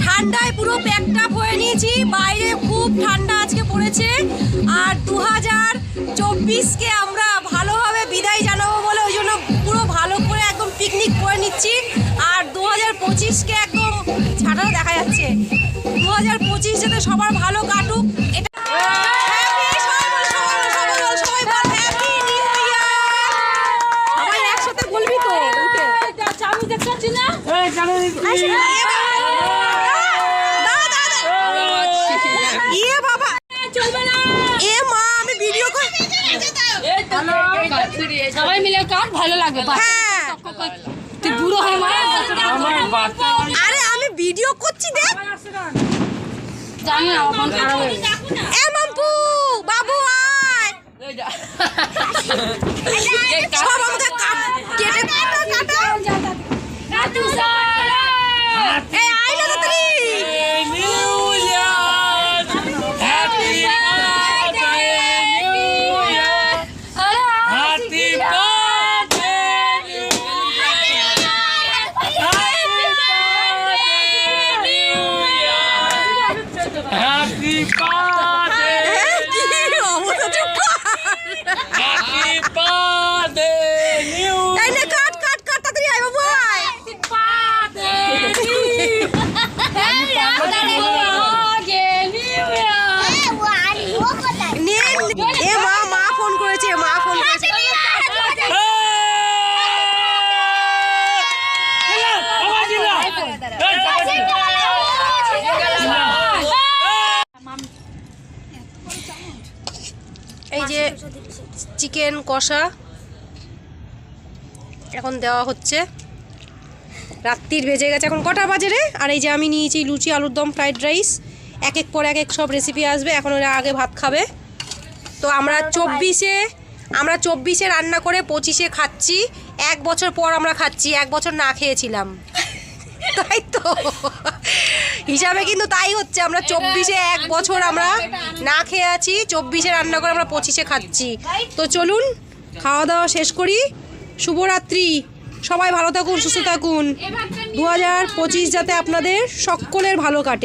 ঠান্ডায় পুরো প্যাকটা হয়ে নিয়েছি, বাইরে খুব ঠান্ডা আজকে পড়েছে। আর 2024কে আমরা ভালোভাবে বিদায় জানাবো বলে ওই জন্য পুরো ভালো করে একদম পিকনিক করে নিচ্ছি। আর 2025কে একদম ছাড়াও দেখা যাচ্ছে। 2025 যাতে সবার ভালো কাটুক, এটা একসাথে বলবি তো আমি দেখছি না। সবাই মিলে কাট, ভালো লাগবে। তুই বুড়ো হয় মা। আরে আমি ভিডিও করছি, দেখ। জানি না ফোন খারাপ হয়ে গেছে। এ মাম্পু বাবু আয়। সব আমাকে কেটে কাটা। কাটু সারা। এই আয় না তাড়াতাড়ি। এই যে চিকেন কষা এখন দেওয়া হচ্ছে। রাত্রির বেজে গেছে, এখন কটা বাজে রে? আর এই যে আমি নিয়েছি লুচি, আলুর দম, ফ্রাইড রাইস। এক এক পর এক এক সব রেসিপি আসবে। এখন ওরা আগে ভাত খাবে। তো আমরা 24-এ রান্না করে 25-এ খাচ্ছি। 1 বছর পর আমরা খাচ্ছি, 1 বছর না খেয়েছিলাম, তাই তো হিসাবে কিন্তু তাই হচ্ছে। আমরা 24-এ 1 বছর আমরা না খেয়ে আছি, 24-এ রান্না করে আমরা 25-এ খাচ্ছি। তো চলুন খাওয়া দাওয়া শেষ করি। শুভরাত্রি, সবাই ভালো থাকুন, সুস্থ থাকুন। 2025 যাতে আপনাদের সকলের ভালো কাটে।